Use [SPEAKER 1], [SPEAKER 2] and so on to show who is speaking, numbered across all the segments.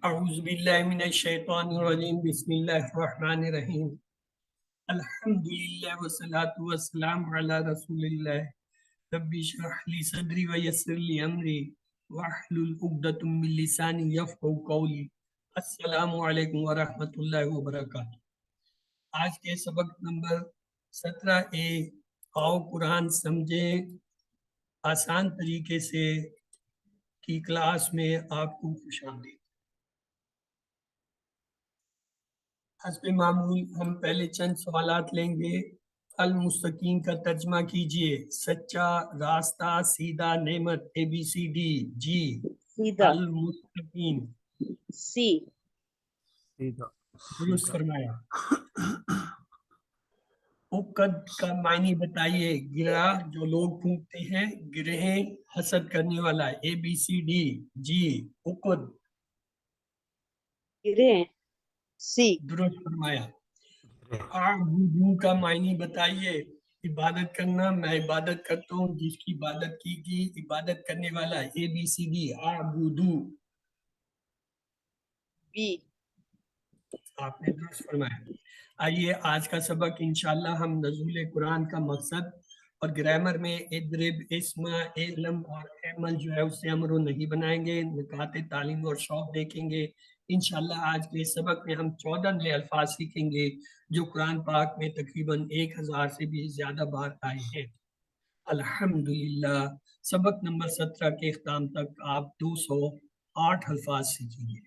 [SPEAKER 1] اعوذ باللہ من الشیطان الرجیم بسم اللہ الرحمن الرحیم الحمدللہ والصلاة والسلام علی رسول اللہ رب اشرح لی صدری ویسر لی امری واحلل عقدۃ من لسانی یفقہوا قولی۔ السلام علیکم ورحمۃ اللہ وبرکاتہ۔ آج کے سبق نمبر 17A آؤ قرآن سمجھیں آسان طریقے سے کی کلاس میں آپ کو خوش آمدید۔ حسب معمول ہم پہلے چند سوالات لیں گے۔ المستقیم کا ترجمہ کیجئے۔ سچا، راستہ، سیدھا، نعمت، ABCD۔ جی
[SPEAKER 2] سیدھا،
[SPEAKER 1] المستقیم
[SPEAKER 2] سی
[SPEAKER 1] درست فرمایا۔ عقد کا معنی بتائیے۔ گرہ جو لوگ پھونکتے ہیں، گرہیں حسد کرنے والا۔ ABCD۔ جی عقد
[SPEAKER 2] گرے سی
[SPEAKER 1] درست فرمایا۔ اعبدو کا معنی بتائیے۔ عبادت کرنا، میں عبادت کرتا ہوں، جس کی عبادت کی گئی عبادت کرنے والا۔ ABCD اعبدو۔
[SPEAKER 2] بی
[SPEAKER 1] آپ نے درست فرمایا۔ آئیے آج کا سبق انشاءاللہ ہم نزول قرآن کا مقصد اور گرامر میں اضرب، اسم، علم اور عمل جو ہے اس سے امر و نہیں بنائیں گے۔ نکات تعلیم اور شوق دیکھیں گے۔ انشاءاللہ آج کے سبق میں ہم 14 نئے الفاظ سیکھیں گے جو قرآن پاک میں تقریباً 1000 سے بھی زیادہ بار آئے ہیں۔ الحمدللہ سبق نمبر 17 کے اختتام تک آپ 208 الفاظ سیکھیں گے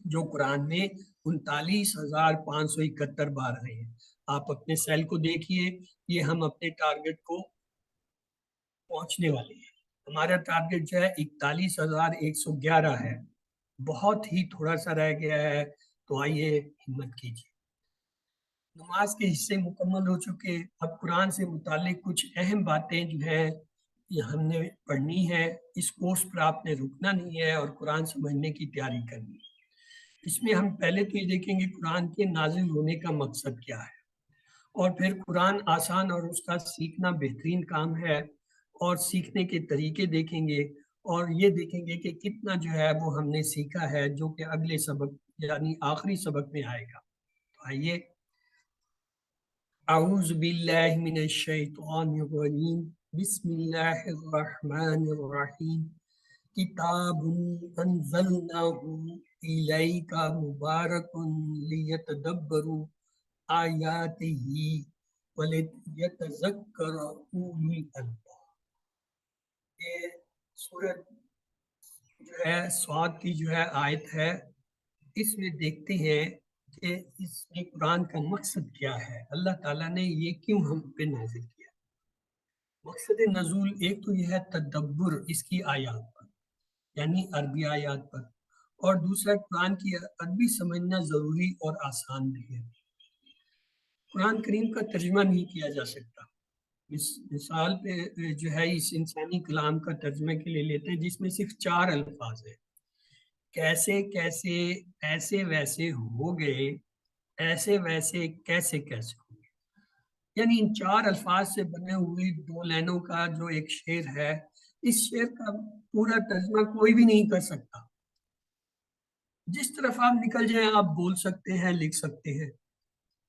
[SPEAKER 1] جو قرآن میں 39,571 بار آئے ہیں۔ آپ اپنے سیل کو دیکھیے، یہ ہم اپنے ٹارگٹ کو پہنچنے والے ہیں۔ ہمارا ٹارگٹ جو ہے 41,111 ہے، بہت ہی تھوڑا سا رہ گیا ہے، تو آئیے ہمت کیجیے۔ نماز کے حصے مکمل ہو چکے، اب قرآن سے متعلق کچھ اہم باتیں جو ہیں یہ ہم نے پڑھنی ہے۔ اس کورس پر آپ نے رکنا نہیں ہے اور قرآن سمجھنے کی تیاری کرنی ہے۔ اس میں ہم پہلے تو یہ دیکھیں گے قرآن کے نازل ہونے کا مقصد کیا ہے، اور پھر قرآن آسان اور اس کا سیکھنا بہترین کام ہے، اور سیکھنے کے طریقے دیکھیں گے، اور یہ دیکھیں گے کہ کتنا جو ہے وہ ہم نے سیکھا ہے جو کہ اگلے سبق یعنی آخری سبق میں آئے گا۔ تو آئیے، اعوذ باللہ من الشیطان الرجیم بسم اللہ الرحمن الرحیم کتاب انزلناہ الیک مبارک لیتدبروا آیاتہ ولیتذکر اولو الالباب۔ یہ سورت جو ہے سعد کی جو ہے آیت ہے، اس میں دیکھتے ہیں کہ اس میں قرآن کا مقصد کیا ہے، اللہ تعالیٰ نے یہ کیوں ہم پہ نازل کیا۔ مقصد نزول ایک تو یہ ہے تدبر اس کی آیات پر، یعنی عربی آیات پر، اور دوسرا قرآن کی عربی سمجھنا ضروری اور آسان بھی ہے۔ قرآن کریم کا ترجمہ نہیں کیا جا سکتا۔ مثال پہ جو ہے اس انسانی کلام کا ترجمے کے لیے لیتے ہیں جس میں صرف 4 الفاظ ہیں۔ کیسے کیسے، ایسے ویسے ہو گئے، ایسے ویسے کیسے کیسے ہو گئے، یعنی ان 4 الفاظ سے بنے ہوئی 2 لائنوں کا جو ایک شعر ہے، اس شعر کا پورا ترجمہ کوئی بھی نہیں کر سکتا۔ جس طرف آپ نکل جائیں آپ بول سکتے ہیں، لکھ سکتے ہیں،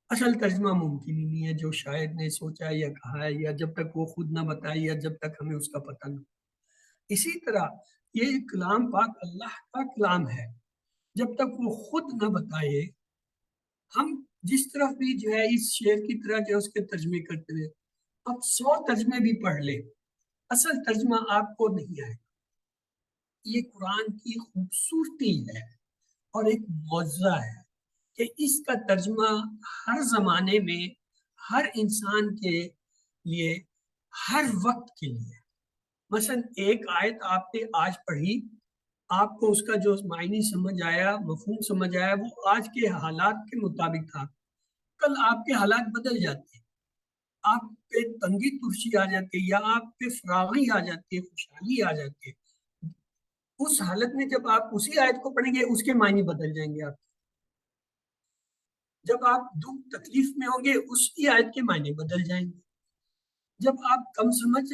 [SPEAKER 1] اصل ترجمہ ممکن ہی نہیں ہے جو شاعر نے سوچا یا کہا ہے، یا جب تک وہ خود نہ بتائے یا جب تک ہمیں اس کا پتہ نہ۔ اسی طرح یہ کلام پاک اللہ کا کلام ہے، جب تک وہ خود نہ بتائے، ہم جس طرف بھی جو ہے اس شعر کی طرح جو اس کے ترجمے کرتے ہوئے اب 100 ترجمے بھی پڑھ لیں، اصل ترجمہ آپ کو نہیں آئے گا۔ یہ قرآن کی خوبصورتی ہے اور ایک معجزہ ہے کہ اس کا ترجمہ ہر زمانے میں ہر انسان کے لیے ہر وقت کے لیے۔ مثلا ایک آیت آپ نے آج پڑھی، آپ کو اس کا جو معنی سمجھ آیا، مفہوم سمجھ آیا، وہ آج کے حالات کے مطابق تھا، کل آپ کے حالات بدل جاتے ہیں، آپ پہ تنگی ترشی آ جاتی ہے، یا آپ پہ فراغی آ جاتی ہے، خوشحالی آ جاتی ہے۔ اس حالت میں جب آپ اسی آیت کو پڑھیں گے اس کے معنی بدل جائیں گے۔ آپ جب آپ دکھ تکلیف میں ہوں گے اس کی آیت کے معنی بدل جائیں گے۔ جب آپ کم سمجھ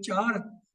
[SPEAKER 1] 4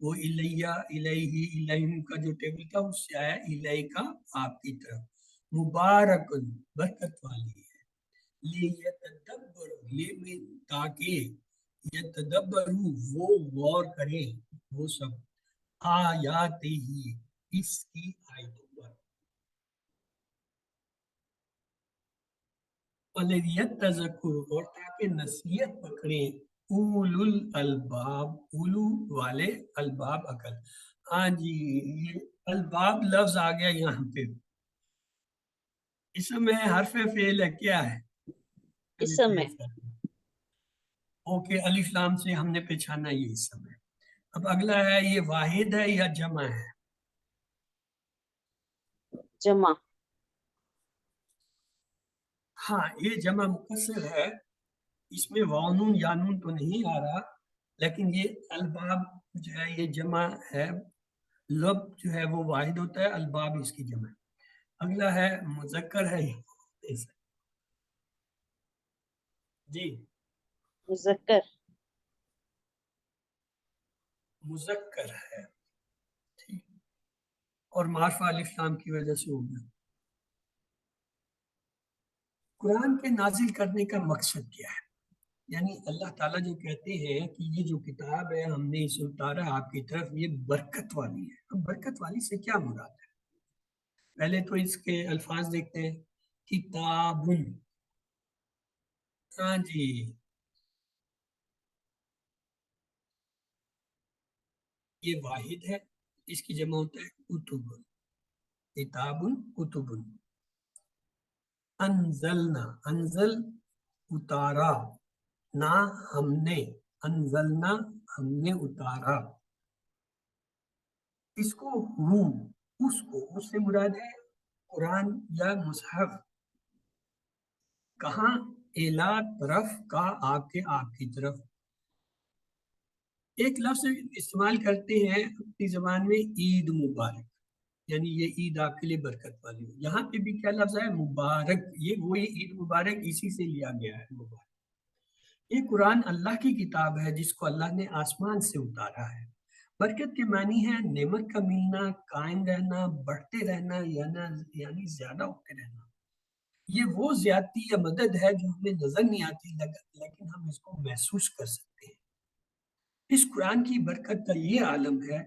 [SPEAKER 1] وہ الیہ الیہ الیہم کا جو ٹیبل تھا اس سے آیا الیہ کا آپ کی طرف، مبارکن برکت والی ہے، لیتدبروا یہ میں تاکہ یتدبروا وہ غور کریں وہ سب آیات ہی اس کی آیتوں پر، وَلِيَتَّذَكَّرُ اور تاکہ نصیحت پکڑیں اولو الالباب اولو والے الباب عقل۔ ہاں جی یہ الباب لفظ آ گیا یہاں پہ، اس میں حرف فعل ہے کیا ہے؟
[SPEAKER 2] اسم ہے۔
[SPEAKER 1] اوکے الف لام سے ہم نے پہچانا یہ اسم ہے۔ اب اگلا ہے یہ واحد ہے یا جمع ہے؟
[SPEAKER 2] جمع۔
[SPEAKER 1] ہاں یہ جمع مکسر ہے، اس میں واؤنون یانون تو نہیں آ رہا، لیکن یہ الباب جو ہے یہ جمع ہے، لب جو ہے وہ واحد ہوتا ہے، الباب اس کی جمع ہے۔ اگلا ہے مذکر ہے جی
[SPEAKER 2] مذکر۔
[SPEAKER 1] مذکر ہے ٹھیک، اور معرفہ الف لام کی وجہ سے ہو گیا۔ قرآن کے نازل کرنے کا مقصد کیا ہے؟ یعنی اللہ تعالیٰ جو کہتے ہیں کہ یہ جو کتاب ہے ہم نے اسے اتارا آپ کی طرف، یہ برکت والی ہے۔ اب برکت والی سے کیا مراد ہے؟ پہلے تو اس کے الفاظ دیکھتے ہیں، کتابن، ہاں جی یہ واحد ہے، اس کی جمع ہوتا ہے کتب، کتابن کتبن، انزلنا انزل اتارا، نہ ہم نے، انزلنا ہم نے اتارا، اس کو ہو اس کو، اس سے مراد ہے قرآن یا مصحف، کہاں؟ الا طرف کا آپ کی طرف۔ ایک لفظ استعمال کرتے ہیں اپنی زبان میں عید مبارک، یعنی یہ عید آپ کے لیے برکت والی ہو، یہاں پہ بھی کیا لفظ ہے؟ مبارک، یہ وہی عید مبارک اسی سے لیا گیا ہے مبارک۔ یہ قرآن اللہ کی کتاب ہے جس کو اللہ نے آسمان سے اتارا ہے۔ برکت کے معنی ہے نعمت کا ملنا، قائم رہنا، بڑھتے رہنا، یعنی زیادہ ہوتے رہنا۔ یہ وہ زیادتی یا مدد ہے جو ہمیں نظر نہیں آتی لیکن ہم اس کو محسوس کر سکتے ہیں۔ اس قرآن کی برکت کا یہ عالم ہے،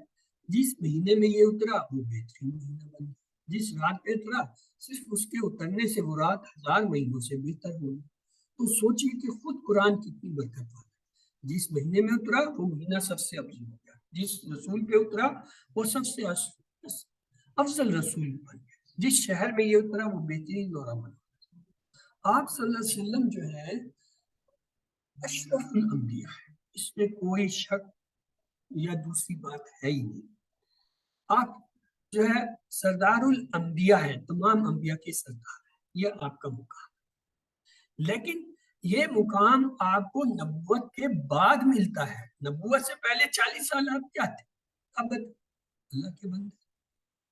[SPEAKER 1] جس مہینے میں یہ اترا وہ بہترین مہینہ بن گیا، جس رات پہ اترا صرف اس کے اترنے سے وہ رات 1000 مہینوں سے بہتر ہوئی۔ تو سوچیے کہ خود قرآن کتنی برکت والا ہے، جس مہینے میں اترا وہ مہینہ سب سے افضل ہو گیا، جس رسول پہ اترا وہ سب سے افضل رسول بن گیا، جس شہر میں یہ اترا وہ بہترین اور امن۔ آپ صلی اللہ علیہ وسلم جو ہے اشرف الانبیاء ہے، اس میں کوئی شک یا دوسری بات ہے ہی نہیں۔ آپ جو ہے سردار الانبیاء ہیں، تمام انبیاء کے سردار ہیں، یہ آپ کا مقام ہے، لیکن یہ مقام آپ کو نبوت کے بعد ملتا ہے۔ نبوت سے پہلے 40 سال آپ کیا تھے؟ عبد، اللہ کے بندے۔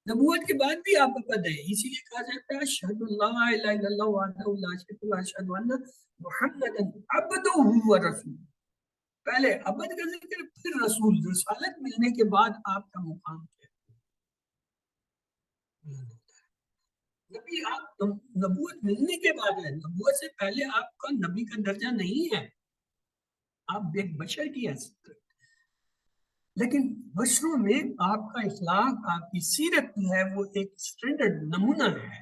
[SPEAKER 1] نبوت کے بعد بھی آپ عبد ہیں، اسی لیے کہا جاتا ہے اشہد اللہ الہ الا اللہ وحدہ لا شریک لہ واشہد ان محمدا عبدہ ورسولہ۔ پہلے عبد کا ذکر پھر رسول، رسالت ملنے کے بعد آپ کا مقام کیا ہے؟ نبی آپ نبوت ملنے کے بعد ہے، نبوت سے پہلے آپ کا نبی کا درجہ نہیں ہے، آپ ایک بشر کی حیثیت رکھتے ہیں۔ لیکن بشروں میں آپ کا اخلاق، آپ کی سیرت جو ہے وہ ایک سٹینڈرڈ نمونہ ہے،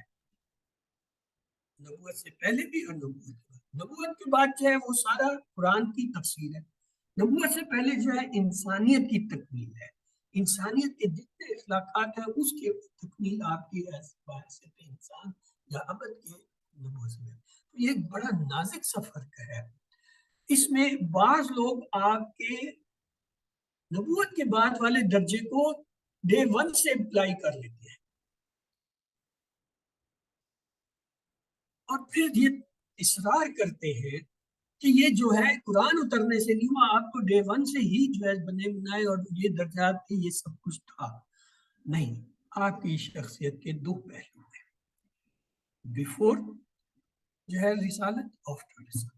[SPEAKER 1] نبوت سے پہلے بھی اور نبوت کے بعد۔ نبوت کے بعد جو ہے وہ سارا قرآن کی تفسیر ہے، نبوت سے پہلے جو ہے انسانیت کی تکمیل ہے، انسانیت کے جتنے اخلاقات ہیں اس کی تکمیل آپ کی حیثیت انسان یا عبد کے نبوت میں۔ تو یہ ایک بڑا نازک سا فرق ہے، اس میں بعض لوگ آپ کے نبوت کے بعد والے درجے کو ڈے 1 سے اپلائی کر لیتے ہیں، اور پھر یہ اصرار کرتے ہیں کہ یہ جو ہے قرآن اترنے سے نہیں ہوا، آپ کو ڈے 1 سے ہی جو ہے بنے بنائے اور یہ درجات تھے، یہ سب کچھ تھا نہیں۔ آپ کی شخصیت کے دو پہلو ہیں، بیفور جو ہے رسالت، آفٹر رسالت۔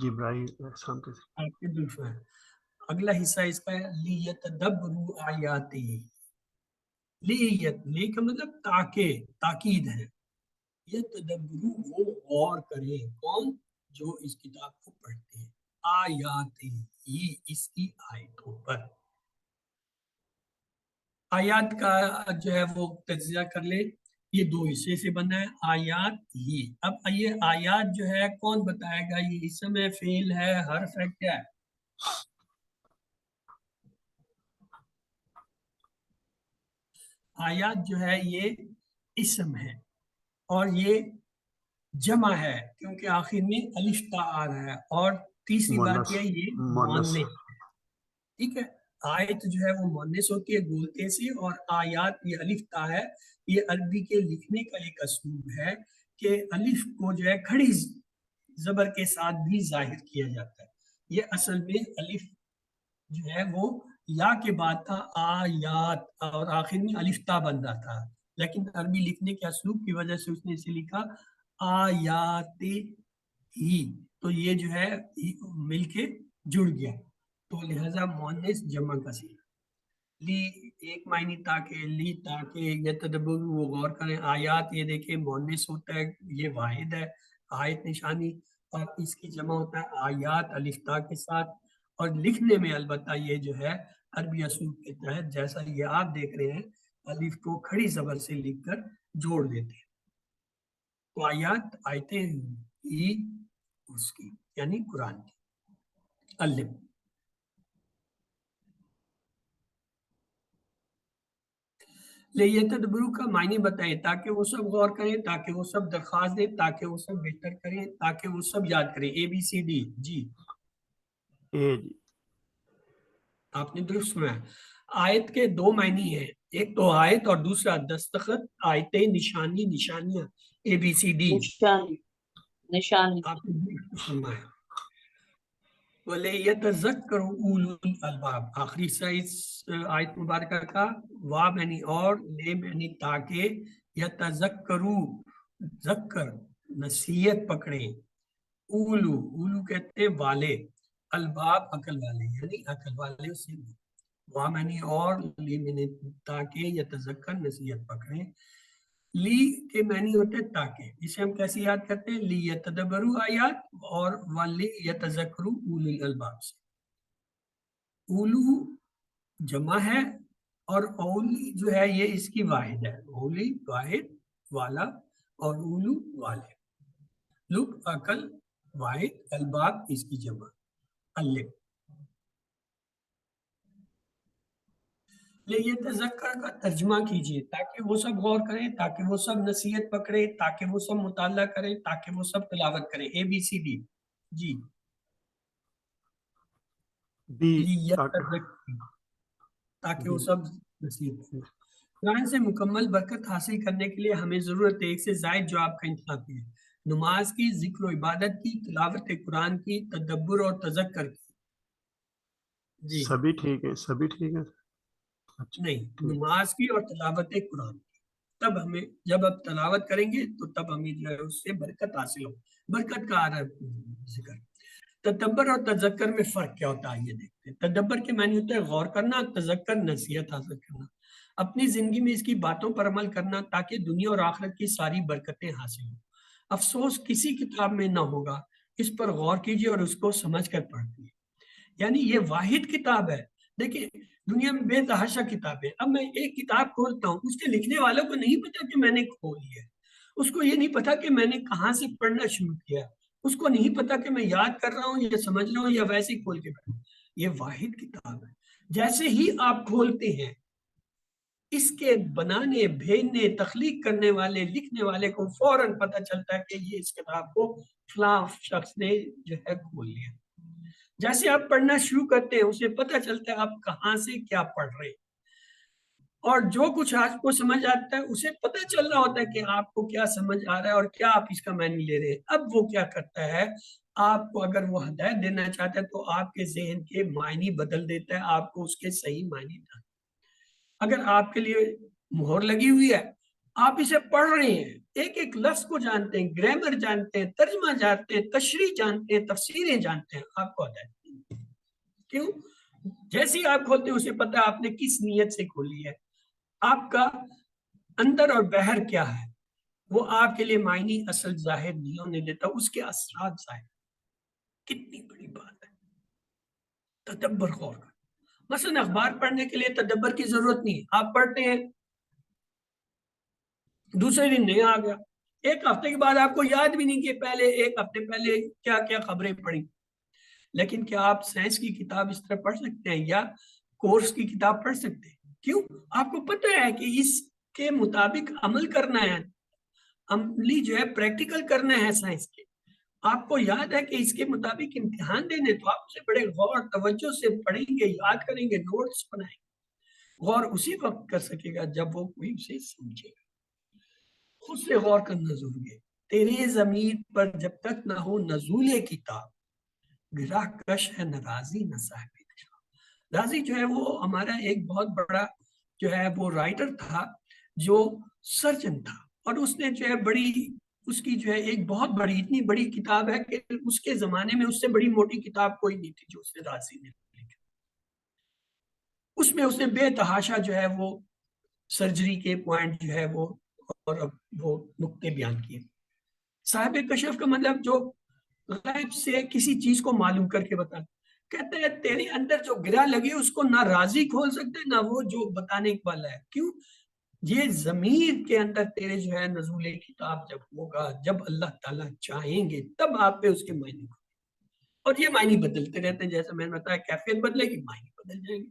[SPEAKER 3] جبرائیل السلام کے
[SPEAKER 1] آپ کے دوسرا ہے. اگلا حصہ اس کا ہے لیتدبروا آیاتی. لی کا مطلب تاکہ، تاکید ہے. یتدبروا وہ غور کریں، کون؟ جو اس کتاب کو پڑھتے ہیں. آیاتی یہ اس کی آیتوں پر. آیات کا جو ہے وہ تجزیہ کر لے. یہ دو حصے سے بنا ہے آیات ہی. اب یہ آیات جو ہے کون بتائے گا؟ یہ اسم ہے، فعل ہے، حرف ہے، کیا ہے؟ آیات جو ہے یہ اسم ہے اور یہ جمع ہے کیونکہ آخر میں الف تا آ رہا ہے. اور تیسری بات یہ
[SPEAKER 3] مونس.
[SPEAKER 1] ہے ٹھیک ہے. آیت جو ہے وہ مونس ہوتی ہے گولتے سے، اور آیات یہ الف تا ہے. یہ عربی کے لکھنے کا ایک اسلوب ہے کہ الف کو جو ہے کھڑی زبر کے ساتھ بھی ظاہر کیا جاتا ہے. یہ اصل میں الف جو ہے وہ یا کے بعد تھا آیات، اور آخر میں الف تا بن رہا تھا، لیکن عربی لکھنے کے اسلوب کی وجہ سے اس نے اسے لکھا آیات ہی. تو یہ جو ہے مل کے جڑ گیا، تو لہذا مؤنث جمع کا صیغہ. لی ایک معنی تاکہ، لی تاکہ، یتدبر وہ غور کریں. آیات یہ دیکھیں مؤنث ہوتا ہے، یہ واحد ہے، آیت نشانی، اور اس کی جمع ہوتا ہے آیات الف تا کے ساتھ. اور لکھنے میں البتہ یہ جو ہے عربی اسلوب کے تحت جیسا یہ آپ دیکھ رہے ہیں الف کو کھڑی زبر سے لکھ کر جوڑ دیتے ہیں. تو آیات آیتیں ہی اس کی یعنی قرآن کی. الف لیتدبروا کا معنی بتائیں تاکہ وہ سب غور کریں، تاکہ وہ سب درخواست دیں، تاکہ وہ سب بہتر کریں، تاکہ وہ سب یاد کریں. اے بی سی ڈی. جی آپ نے درست سنا. آیت کے دو معنی ہیں، ایک تو آیت اور دوسرا دستخط. آیتیں نشانی، نشانیاں، اے بی سی ڈی.
[SPEAKER 2] نشانی، نشانی.
[SPEAKER 1] آپ نے درست فرمایا. وَلِيَتَذَكَّرُ أُولُو الْأَلْبَابِ. آخری حصہ اس آیت مبارکہ کا وا معنی اور، لے معنی تاکہ، یتذکرو ذکر نصیحت پکڑیں. اولو، اولو کہتے ہیں والے، الباب عقل والے، یعنی عقل والے سے. وا معنی اور، لی معنی تاکہ، یتذکر نصیحت پکڑیں. لی کے معنی ہوتے ہیں تاکہ. اسے ہم کیسے یاد کرتے ہیں؟ لی یتدبروا آیات اور ولی یتذکروا اولی الالباب سے. اولو جمع ہے اور اولی جو ہے یہ اس کی واحد ہے. اولی واحد، والا، اور اولو والے. لب عقل، واحد، الباب اس کی جمع. الف یہ تذکر کا ترجمہ کیجئے تاکہ وہ سب غور کریں، تاکہ وہ سب نصیحت پکڑے، تاکہ وہ سب مطالعہ کریں، تاکہ وہ سب تلاوت کریں. اے بی سی ڈی. جی تاکہ وہ سب نصیحت کریں. قرآن سے مکمل برکت حاصل کرنے کے لیے ہمیں ضرورت ہے ایک سے زائد جواب کا انتخاب ہے. نماز کی، ذکر و عبادت کی، تلاوت قرآن کی، تدبر اور تذکر کی. جی
[SPEAKER 3] سبھی ٹھیک ہے، سبھی ٹھیک ہے.
[SPEAKER 1] نہیں، نماز کی اور تلاوت قرآن کی. تب ہمیں جب آپ تلاوت کریں گے تو تب ہمیں جو ہے اس سے برکت حاصل ہو. برکت کا آ رہا ہے ذکر. تدبر اور تذکر میں فرق کیا ہوتا ہے یہ دیکھتے ہیں. تدبر کے معنی ہوتا ہے غور کرنا، تذکر نصیحت حاصل کرنا، اپنی زندگی میں اس کی باتوں پر عمل کرنا تاکہ دنیا اور آخرت کی ساری برکتیں حاصل ہوں. افسوس کسی کتاب میں نہ ہوگا. اس پر غور کیجیے اور اس کو سمجھ کر پڑھیے. یعنی یہ واحد کتاب ہے. دیکھیں دنیا میں بے تحاشا کتابیں. اب میں ایک کتاب کھولتا ہوں، اس کے لکھنے والوں کو نہیں پتا کہ میں نے کھولی ہے، اس کو یہ نہیں پتا کہ میں نے کہاں سے پڑھنا شروع کیا، اس کو نہیں پتا کہ میں یاد کر رہا ہوں یا سمجھ رہا ہوں یا ویسے ہی کھول کے پڑھوں. یہ واحد کتاب ہے. جیسے ہی آپ کھولتے ہیں اس کے بنانے، بھیجنے، تخلیق کرنے والے، لکھنے والے کو فوراً پتہ چلتا ہے کہ یہ اس کتاب کو فلاں شخص نے جو ہے کھول لیا. جیسے آپ پڑھنا شروع کرتے ہیں اسے پتہ چلتا ہے آپ کہاں سے کیا پڑھ رہے ہیں، اور جو کچھ آپ کو سمجھ آتا ہے اسے پتہ چل رہا ہوتا ہے کہ آپ کو کیا سمجھ آ رہا ہے اور کیا آپ اس کا معنی لے رہے ہیں. اب وہ کیا کرتا ہے، آپ کو اگر وہ ہدایت دینا چاہتا ہے تو آپ کے ذہن کے معنی بدل دیتا ہے، آپ کو اس کے صحیح معنی نہ. اگر آپ کے لیے مہر لگی ہوئی ہے آپ اسے پڑھ رہے ہیں، ایک ایک لفظ کو جانتے ہیں، گرامر جانتے ہیں، ترجمہ جانتے ہیں، تشریح جانتے ہیں، تفسیریں جانتے ہیں، آپ کو ہدایت کیوں؟ جیسے ہی آپ کھولتے ہیں اسے پتہ آپ نے کس نیت سے کھولی ہے، آپ کا اندر اور بہر کیا ہے، وہ آپ کے لیے معنی اصل ظاہر نہیں ہونے دیتا، اس کے اثرات ظاہر۔ کتنی بڑی بات ہے تدبر، غور کا۔ مثلا اخبار پڑھنے کے لیے تدبر کی ضرورت نہیں، آپ پڑھتے ہیں دوسرے دن نہیں آ گیا، ایک ہفتے کے بعد آپ کو یاد بھی نہیں کہ پہلے ایک ہفتے پہلے کیا کیا خبریں پڑھی۔ لیکن کیا آپ سائنس کی کتاب اس طرح پڑھ سکتے ہیں یا کورس کی کتاب پڑھ سکتے ہیں؟ کیوں؟ آپ کو پتہ ہے کہ اس کے مطابق عمل کرنا ہے، عملی جو ہے پریکٹیکل کرنا ہے سائنس کے۔ آپ کو یاد ہے کہ اس کے مطابق امتحان دینے، تو آپ اسے بڑے غور توجہ سے پڑھیں گے، یاد کریں گے، نوٹس بنائیں گے۔ غور اسی وقت کر سکے گا جب وہ کوئی اسے سمجھے گا۔ خود سے غور کرنا ضروری ہے۔ تیری ضمیر پر جب تک نہ ہو نزول کتاب، گراہ کش ہے نہ راضی نہ صاحب نشان۔ راضی جو ہے وہ ہمارا ایک بہت بڑا جو ہے وہ رائٹر تھا، جو سرجن تھا، اور اس نے جو ہے بڑی، اس کی جو ہے ایک بہت بڑی، اتنی بڑی کتاب ہے کہ اس کے زمانے میں اس سے بڑی موٹی کتاب کوئی نہیں تھی جو اس نے راضی نے لکھی۔ اس میں اس نے بے تحاشا جو ہے وہ سرجری کے پوائنٹ جو ہے وہ اور وہ نقطے بیان کیے۔ صاحب کشف کا مطلب جو غیب سے کسی چیز کو معلوم کر کے بتا، کہتے ہیں تیرے اندر جو گرہ لگے اس کو نہ راضی کھول سکتے نہ وہ جو بتانے والا ہے۔ کیوں؟ یہ ضمیر کے اندر تیرے جو ہے نزول کتاب جب ہوگا، جب اللہ تعالیٰ چاہیں گے تب آپ پہ اس کے معنی ہوں، اور یہ معنی بدلتے رہتے ہیں، جیسے میں نے بتایا کیفیت بدلے گی معنی بدل جائیں گے۔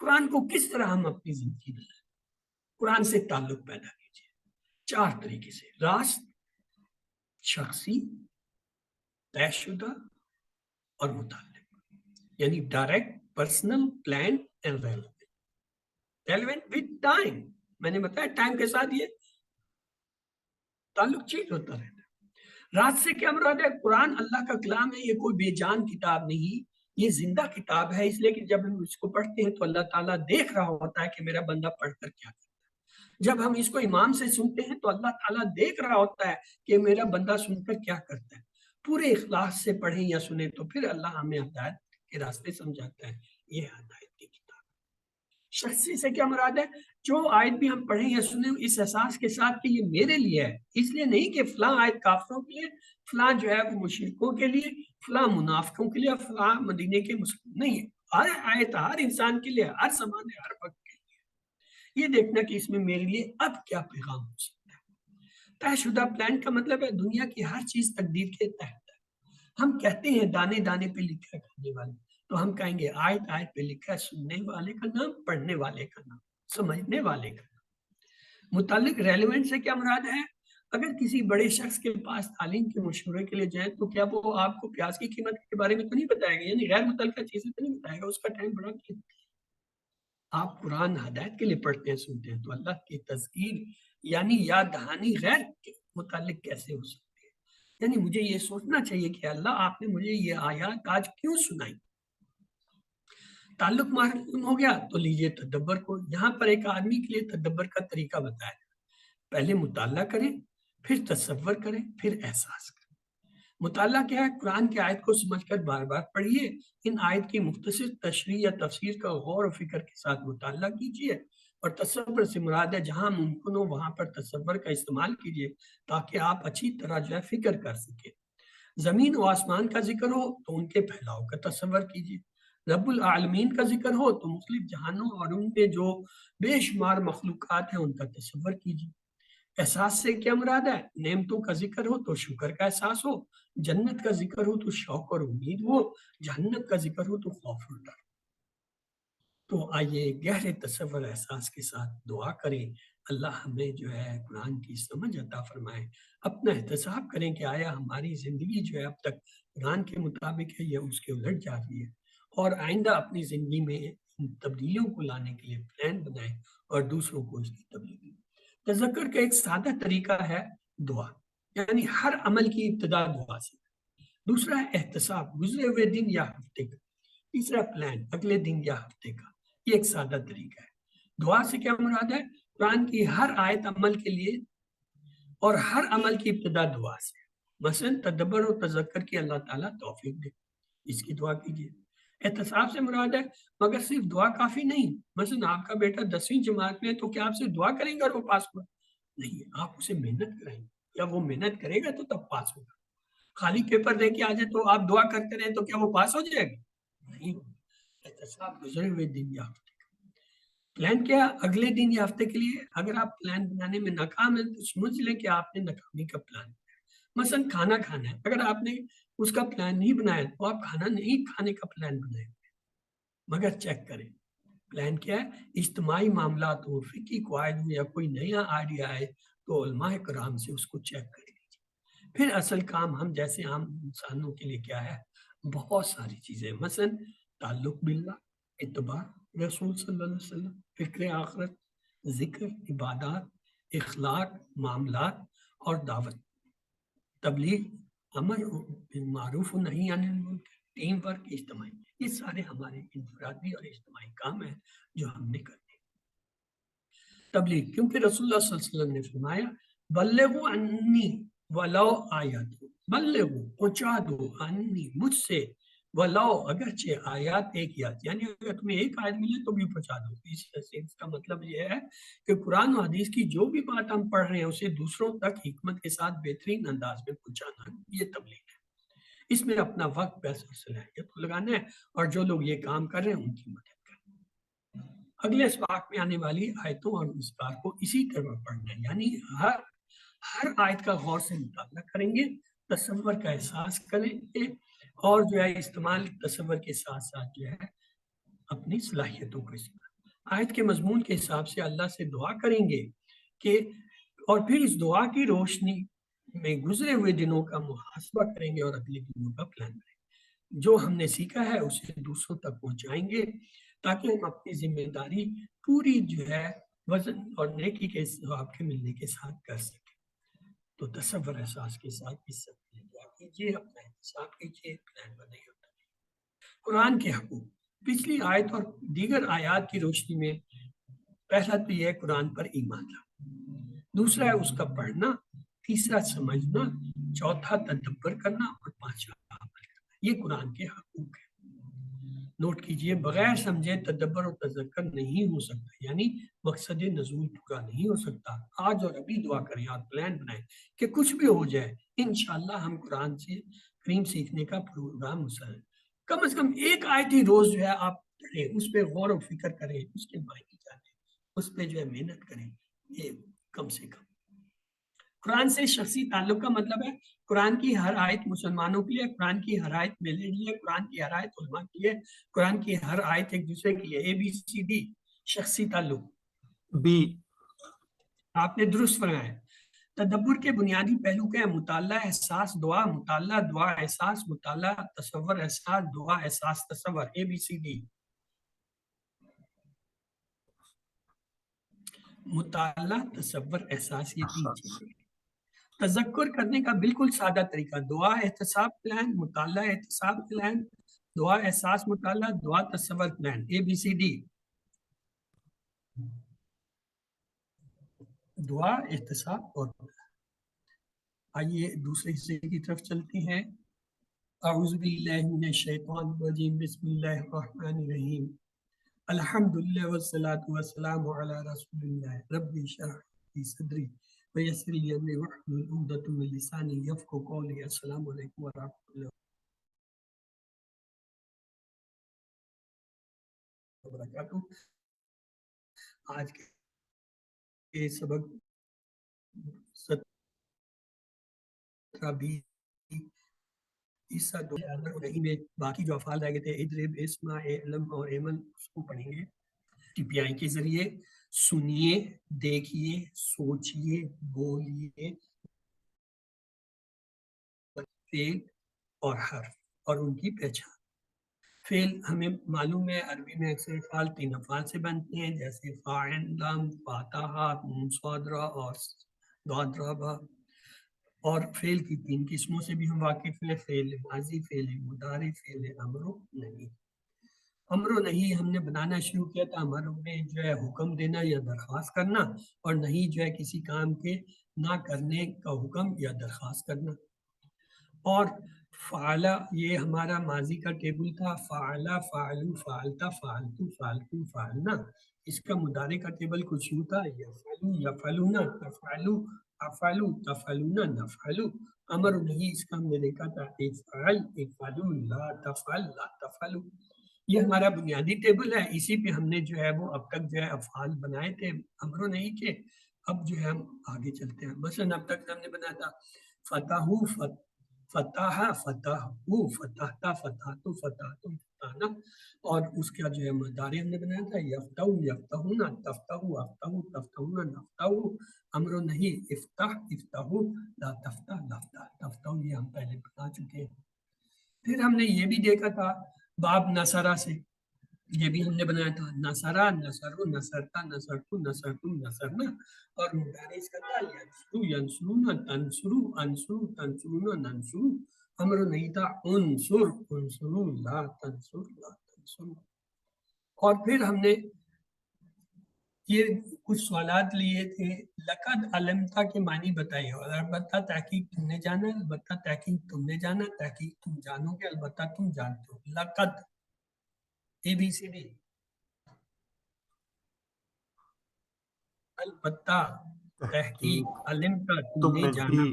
[SPEAKER 1] قرآن کو کس طرح ہم اپنی زندگی میں لائیں؟ قرآن سے تعلق پیدا کیجیے 4 طریقے سے: راست، شخصی، طے شدہ اور متعلق، یعنی direct, personal, plan and relevant with time. میں نے بتایا ٹائم کے ساتھ یہ تعلق چینج ہوتا رہتا ہے۔ راست سے کیا مراد ہے؟ قرآن اللہ کا کلام ہے، یہ کوئی بے جان کتاب نہیں، یہ زندہ کتاب ہے، اس لیے کہ جب ہم اس کو پڑھتے ہیں تو اللہ تعالیٰ دیکھ رہا ہوتا ہے کہ میرا بندہ پڑھ کر کیا کرتا ہے۔ جب ہم اس کو امام سے سنتے ہیں تو اللہ تعالیٰ دیکھ رہا ہوتا ہے کہ میرا بندہ سن کر کیا کرتا ہے۔ پورے اخلاص سے پڑھیں یا سنیں تو پھر اللہ ہمیں ہدایت کے راستے سمجھاتا ہے۔ یہ ہدایت کی کتاب۔ شخصی سے کیا مراد ہے؟ جو آیت بھی ہم پڑھیں یا سنیں اس احساس کے ساتھ کہ یہ میرے لیے ہے، اس لیے نہیں کہ فلاں آیت کافروں کے لیے، فلاں جو ہے وہ مشرکوں کے لیے، فلاں منافقوں کے لیے، فلاں مدینے کے مسلم نہیں ہے۔ ہر آیت ہر انسان کے لیے، ہر زمانے، ہر وقت کے لیے۔ یہ دیکھنا کہ اس میں میرے لیے اب کیا پیغام ہو سکتا ہے۔ طے شدہ پلان کا مطلب ہے دنیا کی ہر چیز تقدیر کے تحت ہے۔ ہم کہتے ہیں دانے دانے پہ لکھا ہے کھانے والے، تو ہم کہیں گے آیت آیت پہ لکھا ہے، سننے والے کا نام، پڑھنے والے کا نام، سمجھنے والے کا نام۔ متعلق، ریلیونٹ سے کیا مراد ہے؟ اگر کسی بڑے شخص کے پاس تعلیم کے مشورے کے لیے جائیں تو کیا وہ آپ کو پیاز کی قیمت کے بارے میں تو نہیں بتائے گا، یعنی غیر متعلقہ چیزیں تو نہیں بتائے گا، اس کا ٹائم بڑا قیمتی ہے۔ آپ قرآن ہدایت کے لیے پڑھتے ہیں، سنتے ہیں، تو اللہ کی تذکیر یعنی یاد دہانی غیر متعلق کیسے ہو سکتی ہے؟ یعنی مجھے یہ سوچنا چاہیے کہ اللہ آپ نے مجھے یہ آیات آج کیوں سنائی۔ تعلق معلوم ہو گیا تو لیجئے تدبر کو۔ یہاں پر ایک آدمی کے لیے تدبر کا طریقہ بتایا، پہلے مطالعہ کریں، پھر تصور کریں، پھر احساس کریں۔ مطالعہ کیا ہے؟ قرآن کی آیت کو سمجھ کر بار بار پڑھیے، ان آیت کی مختصر تشریح یا تفسیر کا غور و فکر کے ساتھ مطالعہ کیجیے، اور تصور سے مراد ہے جہاں ممکن ہو وہاں پر تصور کا استعمال کیجیے تاکہ آپ اچھی طرح جو ہے فکر کر سکیں۔ زمین و آسمان کا ذکر ہو تو ان کے پھیلاؤ کا تصور کیجیے، رب العالمین کا ذکر ہو تو مختلف جہانوں اور ان میں جو بے شمار مخلوقات ہیں ان کا تصور کیجیے۔ احساس سے کیا مراد ہے؟ نعمتوں کا ذکر ہو تو شکر کا احساس ہو، جنت کا ذکر ہو تو شوق اور امید ہو، جہنم کا ذکر ہو تو خوف اور ڈر۔ تو آئیے گہرے تصور احساس کے ساتھ دعا کریں، اللہ ہمیں جو ہے قرآن کی سمجھ عطا فرمائے۔ اپنا احتساب کریں کہ آیا ہماری زندگی جو ہے اب تک قرآن کے مطابق ہے یا اس کے الٹ جا رہی ہے، اور آئندہ اپنی زندگی میں ان تبدیلیوں کو لانے کے لیے پلان بنائیں اور دوسروں کو اس کی تبدیلی۔ تذکر کا ایک سادہ طریقہ ہے دعا، یعنی ہر عمل کی ابتدا دعا سے۔ دوسرا ہے احتساب، گزرے ہوئے دن یا ہفتے کا۔ تیسرا پلان، اگلے دن یا ہفتے کا۔ یہ ایک سادہ طریقہ ہے۔ دعا سے کیا مراد ہے؟ قرآن کی ہر آیت عمل کے لیے اور ہر عمل کی ابتدا دعا سے. مثلا تدبر و تذکر کی اللہ تعالیٰ توفیق دے، اس کی دعا کیجیے. احتساب سے مراد ہے مگر صرف دعا کافی نہیں. مثلا آپ کا بیٹا 10ویں جماعت میں ہے تو کیا آپ سے دعا کریں گے اور وہ پاس ہوا؟ نہیں، آپ اسے محنت کریں گے، یا وہ محنت کرے گا تو تب پاس ہوگا. خالی پیپر دے کے آ جائے تو آپ دعا کرتے رہیں تو کیا وہ پاس ہو جائے گا؟ نہیں. احتساب گزرے ہوئے دن یا ہفتے کا پلان کیا اگلے دن یا ہفتے کے لیے. اگر آپ پلان بنانے میں ناکام ہیں تو سمجھ لیں کہ آپ نے ناکامی کا پلان. مثلا کھانا کھانا ہے، اگر آپ نے اس کا پلان نہیں بنایا تو آپ کھانا نہیں کھانے کا پلان بنائیں. مگر چیک کریں پلان کیا ہے. اجتماعی معاملات ہو، فقہی قواعد ہو، یا کوئی نیا آئیڈیا ہے تو علماء کرام سے اس کو چیک کر لیجیے. پھر اصل کام ہم جیسے عام انسانوں کے لیے کیا ہے، بہت ساری چیزیں. مثلا تعلق باللہ، اتباع رسول صلی اللہ علیہ وسلم، فکر آخرت، ذکر، عبادات، اخلاق، معاملات اور دعوت، تبلیغ، امر معروف و نہی عن المنکر، ٹیم ورک، اجتماعی. یہ سارے ہمارے انفرادی اور اجتماعی کام ہیں جو ہم نے کرنے. تبلیغ، کیونکہ رسول اللہ صلی اللہ علیہ وسلم نے فرمایا بلغوا عنی ولو آیات، بلغوا پہنچا دو عنی مجھ سے، ولو اگرچہ آیات ایک یاد، یعنی اگر تمہیں ایک آیت ملے تو بھی پہنچا دو. اس کا مطلب یہ ہے کہ قرآن و حدیث کی جو بھی بات ہم پڑھ رہے ہیں اسے دوسروں تک حکمت کے ساتھ بہترین انداز میں پہنچانا، یہ تبلیغ ہے. اس میں اپنا وقت، پیسہ اور صلاحیت کو لگانا ہے، اور جو لوگ یہ کام کر رہے ہیں ان کی مدد کرنا. اگلے اسباق میں آنے والی آیتوں اور اسباق کو اسی طرح پڑھنا ہے، یعنی ہر آیت کا غور سے مطالعہ کریں گے، تصور کا احساس کریں گے، اور جو ہے استعمال تصور کے ساتھ ساتھ جو ہے اپنی صلاحیتوں کو استعمال. آیت کے مضمون کے حساب سے اللہ سے دعا کریں گے کہ، اور پھر اس دعا کی روشنی میں گزرے ہوئے دنوں کا محاسبہ کریں گے اور اگلے دنوں کا پلان کریں گے. جو ہم نے سیکھا ہے اسے دوسروں تک پہنچائیں گے تاکہ ہم اپنی ذمہ داری پوری جو ہے وزن اور نیکی کے ثواب کے ملنے کے ساتھ کر سکیں. تو تصور احساس کے ساتھ اس سے دعا کیجیے، اپنا احتساب کیجیے، پلان بنائیے. قرآن کے حقوق، پچھلی آیت اور دیگر آیات کی روشنی میں پہلا تو یہ ہے قرآن پر ایمان لانا، دوسرا ہے اس کا پڑھنا، تیسرا سمجھنا، چوتھا تدبر کرنا، اور پانچواں عمل کرنا. یہ قرآن کے حقوق ہیں. نوٹ کیجئے بغیر سمجھے تدبر اور تذکر نہیں ہو سکتا، یعنی مقصد نزول پورا نہیں ہو سکتا. آج اور ابھی دعا کریں اور پلان بنائیں کہ کچھ بھی ہو جائے انشاءاللہ ہم قرآن سے کریم سیکھنے کا پروگرام مسلم کم از کم ایک آیت ہی روز جو ہے آپ پڑھیں، اس پہ غور و فکر کریں، اس کے معنی جانیں، اس پہ جو ہے محنت کریں. یہ کم سے کم. قرآن سے شخصی تعلق کا مطلب ہے قرآن کی ہر آیت مسلمانوں کے لیے، قرآن کی ہر آیت میرے لیے، قرآن کی ہر آیت علماء کے لیے، قرآن کی ہر آیت ایک دوسرے کے لیے. ABCD شخصی تعلق.
[SPEAKER 3] بی.
[SPEAKER 1] آپ نے درست فرمایا. تدبر کے بنیادی پہلو کے ہیں مطالعہ، احساس، دعا. مطالعہ، دعا، احساس. مطالعہ، تصور، احساس. دعا، احساس، تصور. ABCD. مطالعہ، تصور، احساس، یہ تین چیزیں. تذکر کرنے کا بالکل سادہ طریقہ: دعا، احتساب، پلان. مطالعہ، احتساب، پلان. دعا، احساس، مطالعہ. دعا، تصور، پلان. ABCD. دعا، احتساب اور پلان. آئیے دوسرے حصے کی طرف چلتے ہیں. اعوذ باللہ من الشیطان الرجیم، بسم اللہ الرحمن الرحیم. الحمدللہ والصلاة والسلام علی رسول اللہ. رب اشرح لی صدری ویسر لی امری واحلل عقدۃ من لسانی یفقهوا قولی. السلام علیکم ورحمۃ اللہ وبرکاتہ. آج کے سبق 17 حصہ میں باقی جو افعال رہ گئے تھے اضرب، اسمع، علم اور ایمن، اس کو پڑھیں گے TPI کے ذریعے. سنیے، دیکھیے، سوچیے، بولیے، فعل اور حرف اور ان کی پہچان. فعل ہمیں معلوم ہے عربی میں اکثر افعال 3 افعال سے بنتے ہیں، جیسے فاعل، لام، فاتحہ، نون صاد را اور ضاد را با. اور فعل کی 3 قسموں سے بھی ہم واقف ہیں: فعل ماضی، فعل مضارع، فعل امر و نہی. امر نہیں ہم نے بنانا شروع کیا تھا، امر میں جو ہے حکم دینا یا درخواست کرنا، اور نہیں جو ہے کسی کام کے نہ کرنے کا حکم یا درخواست کرنا. اور فعلا یہ ہمارا ماضی کا ٹیبل تھا، فعلا فعلو فعلتا فعلتو فعلتم فعلنا. اس کا مضارع کا ٹیبل کچھ یوں تھا، یفعلو یفعلونا تفعلو افعلو تفعلونا نفعلو. امر نہیں اس کا ہم نے دیکھا تھا، افعل افعلو لا تفعل لا تفعلو. یہ ہمارا بنیادی ٹیبل ہے، اسی پہ ہم نے جو ہے وہ اب تک جو ہے افعال بنائے تھے امر نہیں کے. اب جو ہے ہم آگے چلتے ہیں. مثلا اب تک ہم نے بنایا تھا فتحو فتح فتحو فتحتا فتحتو فتحتم فتحنا، اور اس کا جو ہے مضارع ہم نے بنایا تھا یفتحو یفتحونا تفتحو افتحو تفتحونا نفتحو. امر نہیں افتح افتحو لا تفتح لا تفتحو، یہ ہم پہلے بتا چکے ہیں. پھر ہم نے یہ بھی دیکھا تھا باب نصرہ سے، یہ بھی ہم نے بنایا تھا نصرہ نصرو نصرتا نصرتو نصرتم نصرنا، اور مضارع اس کا تھا ینصرو ینصرونا تنصرو انصرو تنصرونا ننصرو. امر نہیں تھا انصر انصرو لا تنصر لا تنصرو. اور پھر ہم نے یہ کچھ سوالات لیے تھے، لقد علمتا کے معنی بتائیے، اور البتہ تحقیق تم نے جانا، البتہ تحقیق تم نے جانا، تحقیق تم جانو گے، البتہ تم جانتے ہو. لقد اے بی سی ڈی، البتہ تحقیق علمتا تم نے جانا.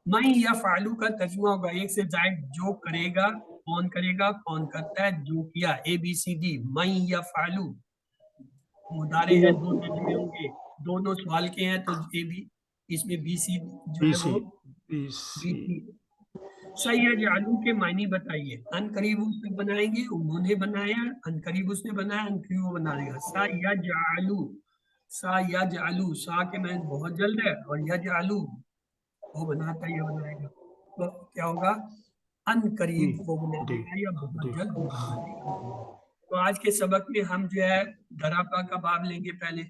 [SPEAKER 1] میں یفعلو کا ترجمہ ہوگا ایک سے زائد جو کرے گا، کون کرے گا، کون کرتا ہے، جو کیا. اے بی سی ڈی میں یفعلو مضارع ہے، دو ترجمے ہوں گے، دونوں سوال کے ہیں تو اے بی، اس میں بی سی جو ہے وہ بی سی. سیجعلو کے معنی بتائیے. ان قریب اس نے بنائیں گے، انہوں نے بنایا، ان قریب اس نے بنایا، ان قریب وہ بنا دے گا. سیجعلو سیجعلو سا کے معنی بہت جلد ہے، اور یجعلو وہ بناتا ہے یا بنائے گا، تو کیا ہوگا ان قریب وہ بنا دے گا یا بہت جلد وہ بنا دے گا. تو آج کے سبق میں ہم جو ہے درابا کا باب لیں گے. پہلے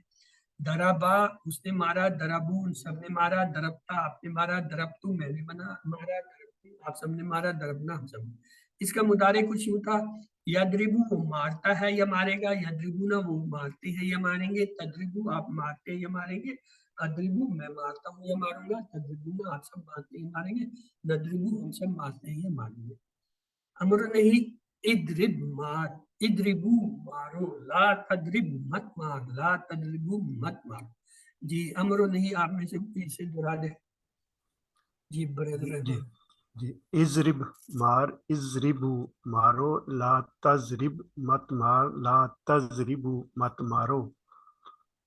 [SPEAKER 1] درابا اس نے مارا، درابو ان سب نے مارا، دربتا آپ نے مارا، دربتو میں نے مارا، دربتو آپ سب نے مارا، دربنا ہم سب نے. اس کا مضارع کچھ یوں تھا، یدربو وہ مارتا ہے یا مارے گا، یدربونا وہ مارتے ہیں یا ماریں گے، تدربو آپ مارتے ہیں یا ماریں گے، ادربو میں مارتا ہوں یا ماروں گا، تدربونا آپ سب مارتے ہیں ماریں گے، ندربو ہم سب مارتے ہیں یا ماریں گے. امر نہیں ادرب مار، ادربو مارو، لا تدرب مت مار، لا تدربو مت مار. جی امر نہیں آپ میں سے پیچھے دہرا دے. جی بردر
[SPEAKER 3] جی
[SPEAKER 1] رحمان.
[SPEAKER 3] جی اضرب مار، اضربو مارو، لا تضرب مت مار، لا تضربو مت مارو.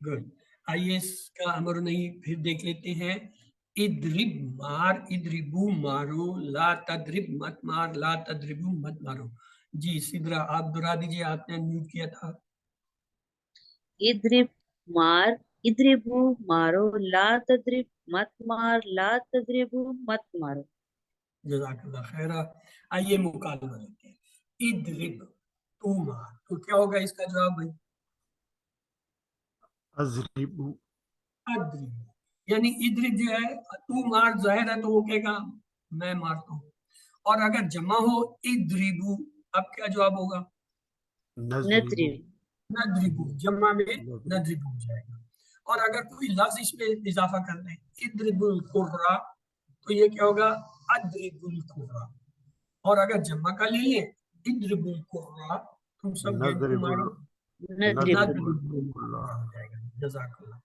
[SPEAKER 1] گڈ. آئیے اس کا امر نہیں پھر دیکھ لیتے ہیں. ادرب مار، ادربو مارو، لا تدرب مت مار، لا تدربو مت مارو. جی سدرا آپ دہرا دیجیے، آپ نے انمیوٹ کیا تھا.
[SPEAKER 2] اضرب مار، اضربو مارو، لا تضرب مت مار، لا تضربو مت مارو.
[SPEAKER 1] جزاک اللہ خیر. آئیے مکالمہ لیتے ہیں. ادرب تو مار، تو کیا ہوگا اس کا جواب بھائی؟
[SPEAKER 3] اضربو
[SPEAKER 1] ادرب یعنی ادرب جو ہے تو مار ظاہر ہے تو وہ کہے گا میں مارتا ہوں. اور اگر جمع ہو ادربو، اب کیا جواب ہوگا؟
[SPEAKER 3] نضربو
[SPEAKER 1] ندربو، جمع میں ندربو ہو جائے گا. اور اگر کوئی لفظ اس میں اضافہ کر دیں ادرب القرا، تو یہ کیا ہوگا ادرب القرا. اور اگر جمع کا لے لیں ادرب القرا، تم سب گیند کو
[SPEAKER 3] نضربو
[SPEAKER 1] مارو،
[SPEAKER 2] نضرب
[SPEAKER 1] ندرب القرا ہو جائے گا. جزاک اللہ.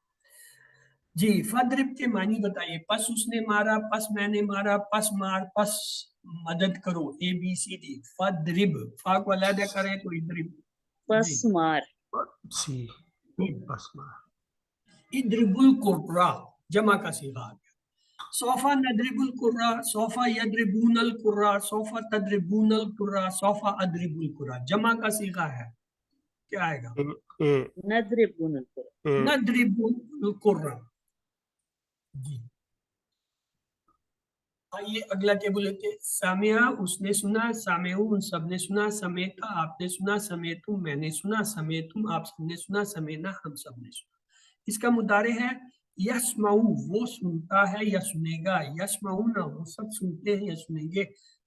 [SPEAKER 1] جی فدرب کے معنی بتائیے. پس اس نے مارا، پس میں نے مارا، پس مار، پس مدد کرو. اے بی سی ڈی. فدرب فا کو علیحدہ کریں تو ادرب.
[SPEAKER 2] پس
[SPEAKER 1] جی
[SPEAKER 2] مار،
[SPEAKER 3] سی بس مار.
[SPEAKER 1] ادرب القرا جمع کا صیغہ آ گیا. صوفا ندرب القرا، صوفا یدربون القرا، صوفا تدربون القرا، صوفا ادرب القرا. جمع کا صیغہ ہے، کیا آئے گا؟
[SPEAKER 3] اے
[SPEAKER 2] نضربون القرآن.
[SPEAKER 3] اے
[SPEAKER 1] ندرب القرا. جی آئیے اگلا ٹیبل لیتے ہیں. سامعہ اس نے سنا، سامعو ان سب نے سنا، سمیتا آپ نے سنا، سمیتم میں نے سنا، سمیتم آپ سب نے سنا، سمینا ہم سب نے سنا. اس کا مضارع ہے یسمعو وہ سنتا ہے یا سنے گا، یسمعون وہ سب سنتے ہیں یا سنیں گے،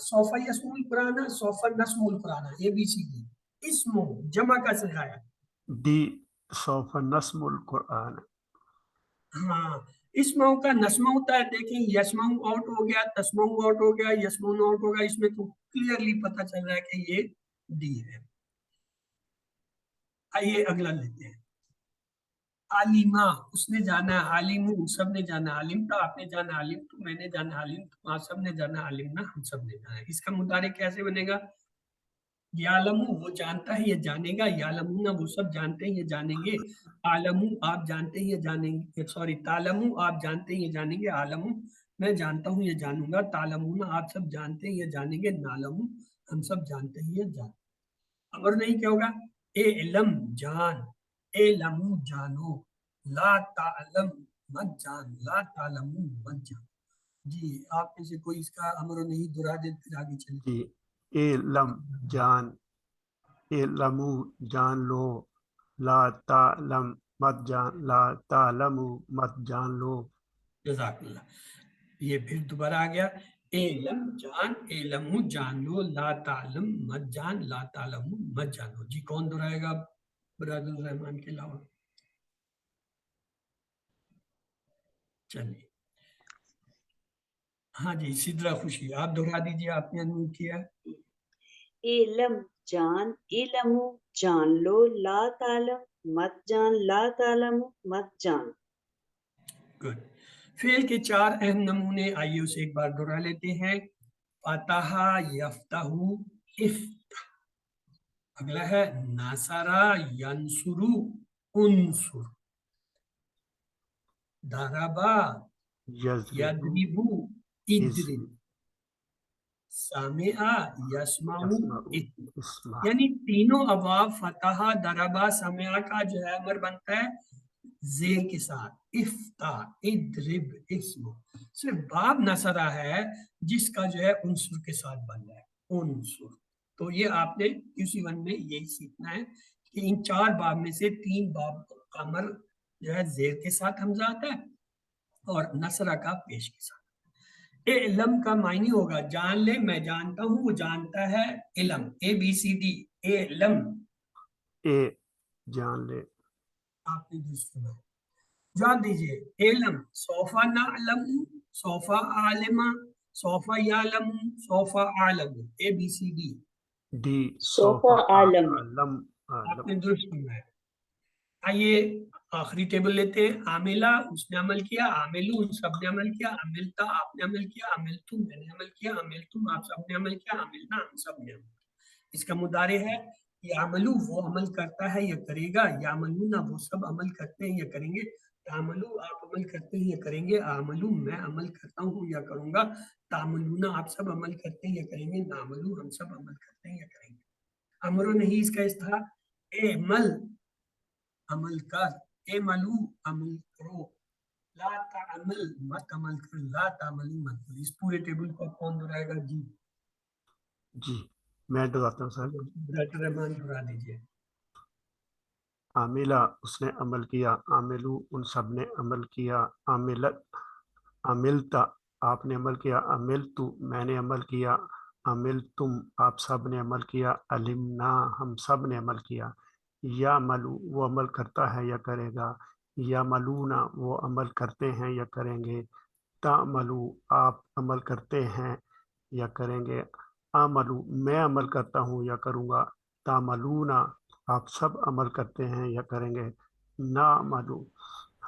[SPEAKER 1] سوفا یسمو القرآن، سوفا نسمو القرآن، ABCD. اسمو جمع کا صیغہ ہے.
[SPEAKER 3] ڈی سوف نسم القرآن.
[SPEAKER 1] ہاں اسمو کا نسمہ ہوتا ہے. دیکھیں یسمو آؤٹ ہو گیا، تسمو آؤٹ ہو گیا، یسمو آؤٹ ہو گیا. اس میں تو کلیئرلی پتہ چل رہا ہے کہ یہ ڈی ہے. آئیے اگلا لیتے ہیں. عالمہ اس نے جانا ہے، عالم سب نے جانا، عالم تو آپ نے جانا، عالم تو میں نے جانا، عالم تو آپ سب نے جانا، عالم نہ ہم سب نے جانا. اس کا مضارع کیسے بنے گا؟ یعلم وہ جانتا ہے یا جانے گا، یعلمون وہ سب جانتے ہیں یا جانیں گے، عالم آپ جانتے ہیں یا جانیں گے، سوری تعلم آپ جانتے ہیں یا جانیں گے، عالم میں جانتا ہوں یا جانوں گا، تعلمون آپ سب جانتے ہیں یا جانیں گے، نعلم ہم سب جانتے ہیں یا جانیں گے. امر نہیں کیا ہوگا؟ اے علم جان، اے لمو جانو، لا تعلم مت جان، لا تعلم مت جان. جی آپ میں سے کوئی اس کا امر نہیں دہرا دے پھر آگے چلیں.
[SPEAKER 3] جی علم جان، علمو جان لو، لا تعلم مت جان، لا تعلم مت جان لو.
[SPEAKER 1] جزاک اللہ. یہ پھر دوبارہ آ گیا، علم جان، علم جان لو، لا تعلم مت جان، لا تعلم مت جانو. جی کون دہرائے گا برادر الرحمان کے علاوہ؟ چلیے ہاں جی سدرا خوشی آپ دہرا دیجیے، آپ نے انمول کیا.
[SPEAKER 2] علم جان، علم جان لو، لا تعلم مت جان، لا تعلم مت جان.
[SPEAKER 1] گڈ. فعل کے 4 اہم نمونے آئیے اسے ایک بار دہرا لیتے ہیں. فتح یفتح، افتح. اگلا ہے ناصرہ ینصرو، انصر. ضربا
[SPEAKER 3] یضرب
[SPEAKER 1] یضربو، اضرب. سامعہ یسمع،
[SPEAKER 3] یسمع
[SPEAKER 1] اسمع.
[SPEAKER 3] اسمع.
[SPEAKER 1] یعنی تینوں ابواب فتح ضربا سمعہ کا جو ہے امر بنتا ہے زیر کے ساتھ، افتح اضرب اسمع. صرف باب نصرہ ہے جس کا جو ہے عنصر کے ساتھ بن رہا ہے، عنصر. تو یہ آپ نے QC1 میں یہی سیکھنا ہے کہ ان 4 باب میں سے 3 باب کا امر جو ہے زیر کے ساتھ حمزہ آتا ہے اور نصرہ کا پیش کے ساتھ. علم کا معنی ہوگا جان لے، میں جانتا ہوں، وہ جانتا ہے. علم ABCD، علم
[SPEAKER 3] اے جان لے.
[SPEAKER 1] آپ نے درست سنا. جان دیجئے علم، سوفا نعلم، سوفا عالمہ، سوفا یعلم، سوفا عالم، ABCD.
[SPEAKER 3] ڈی
[SPEAKER 2] سوف
[SPEAKER 3] سوف
[SPEAKER 2] عالم.
[SPEAKER 3] عالم.
[SPEAKER 1] آپ نے درست سنا ہے. آئیے آخری ٹیبل لیتے ہیں. عاملہ اس نے عمل کیا، عاملو ان سب نے عمل کیا، عملتا آپ نے عمل کیا، عملتم میں نے عمل کیا، عملتم آپ سب نے عمل کیا، عملنا ہم سب نے عمل کیا. اس کا مضارع ہے یعملو وہ عمل کرتا ہے یا کرے گا، یعملون وہ سب عمل کرتے ہیں یا کریں گے، تعملو آپ عمل کرتے ہیں یا کریں گے، اعملو میں عمل کرتا ہوں یا کروں گا، تعملون آپ سب عمل کرتے ہیں یا کریں گے، نعملو ہم سب عمل کرتے ہیں یا کریں گے. امر نہیں اس کا اس تھا اعمل عمل کر، اعملو عمل کرو، لا تعمل مت عمل کر، لا تعملو مت کرو. اس پورے ٹیبل کو کون دہرائے گا؟ جی
[SPEAKER 3] جی میں دہراتا ہوں سر.
[SPEAKER 1] ڈاکٹر رحمان دہرا دیجیے.
[SPEAKER 3] عاملہ اس نے عمل کیا، عاملو ان سب نے عمل کیا، عاملت عملتا آپ نے عمل کیا، عملتو میں نے عمل کیا، عملتم آپ سب نے عمل کیا، علمنا ہم سب نے عمل کیا. یا ملو وہ عمل کرتا ہے یا کرے گا، یا ملونا وہ عمل کرتے ہیں یا کریں گے، تعملو آپ عمل کرتے ہیں یا کریں گے، عملو میں عمل کرتا ہوں یا کروں گا، تعملونا آپ سب عمل کرتے ہیں یا کریں گے، نعملو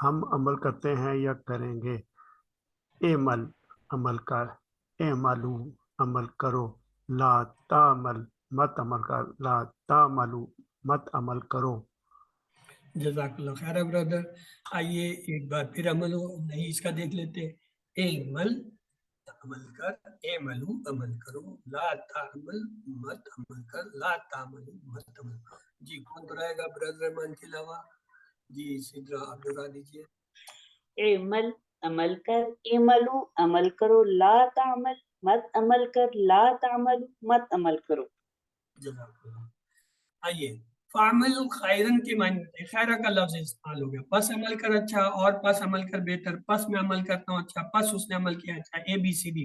[SPEAKER 3] ہم عمل کرتے ہیں یا کریں گے. اعمل عمل کر، اعملو عمل کرو، لا تعمل مت عمل کر، لا تعملو مت عمل کرو.
[SPEAKER 1] جزاک اللہ خیر ہے برادر. آئیے ایک بار پھر عمل نہیں اس کا دیکھ لیتے. اعمل عمل کر، اعملو عمل کرو، لا تعمل مت عمل کر، لا تعملو مت عمل کرو. جی کون دہرائے گا برادر رحمان کے علاوہ؟ جی سدرا آپ دہرا دیجیے.
[SPEAKER 2] علم عمل کر، اعملو عمل کرو، لا تعمل مت عمل کر، لا تعمل مت عمل کرو.
[SPEAKER 1] جزاک اللہ. آئیے فعمل خیرن کے معنی ہوتے ہیں. خیرہ کا لفظ استعمال ہو گیا. پس عمل کر اچھا، اور پس عمل کر بہتر، پس میں عمل کرتا ہوں اچھا، پس اس نے عمل کیا اچھا، ABCD.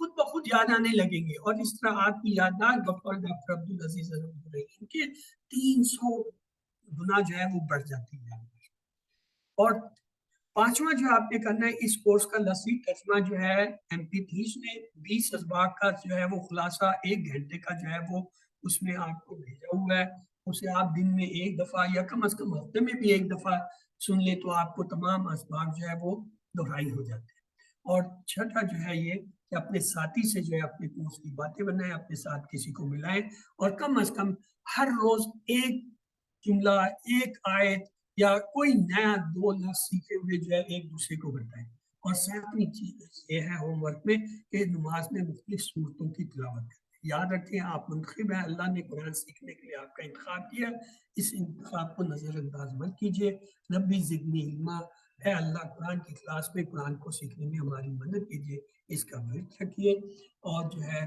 [SPEAKER 1] خود بخود یاد آنے لگیں گے، اور اس طرح آپ کی یادداشت ڈاکٹر عبدالعزیز ان کے 300 گنا جو ہے وہ بڑھ جاتی ہے۔ اور پانچواں جو آپ نے کرنا ہے اس کورس کا لفظی ترجمہ جو ہے MP3 میں 20 اسباق کا جو ہے وہ خلاصہ 1 گھنٹے کا جو ہے وہ اس میں آپ کو بھیجا ہوا ہے، اسے آپ دن میں 1 دفعہ یا کم از کم ہفتے میں بھی 1 دفعہ سن لے تو آپ کو تمام اسباق جو ہے وہ دہرائی ہو جاتے ہیں۔ اور چھٹا جو ہے یہ کہ اپنے ساتھی سے جو ہے اپنے کورس کی باتیں بنائیں، اپنے ساتھ کسی کو ملائیں، اور کم از کم ہر روز ایک جملہ، ایک آیت یا کوئی نیا 2 لفظ سیکھے ہوئے جو ہے ایک دوسرے کو بتائیں۔ اور ساتویں چیز یہ ہے ہوم ورک میں کہ نماز میں مختلف صورتوں کی تلاوت کریں۔ یاد رکھیں آپ منتخب ہیں، اللہ نے قرآن سیکھنے کے لیے آپ کا انتخاب کیا، اس انتخاب کو نظر انداز مت کیجیے۔ ربی زدنی علما، اے اللہ قرآن کی کلاس میں قرآن کو سیکھنے میں ہماری مدد کیجیے، اس کا ورد رکھیے، اور جو ہے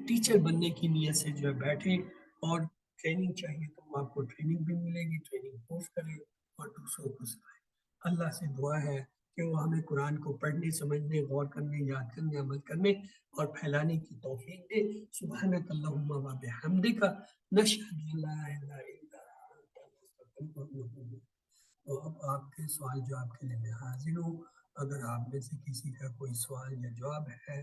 [SPEAKER 1] ٹیچر بننے کی نیت سے جو ہے بیٹھیں، اور ٹریننگ چاہیے تو آپ کو ٹریننگ بھی ملے گی، ٹریننگ کورس کریں اور دوسروں کو سکھائیں۔ اللہ سے دعا ہے کہ وہ ہمیں قرآن کو پڑھنے، سمجھنے، غور کرنے، یاد کرنے، عمل کرنے اور پھیلانے کی توفیق دے۔ سبحانک اللہم و بحمدک، نشہد ان لا الہ الا انت، نستغفرک و نتوب الیک۔ تو اب آپ کے سوال جو آپ کے لیے میں حاضر ہوں، اگر آپ میں سے کسی کا کوئی سوال یا جواب ہے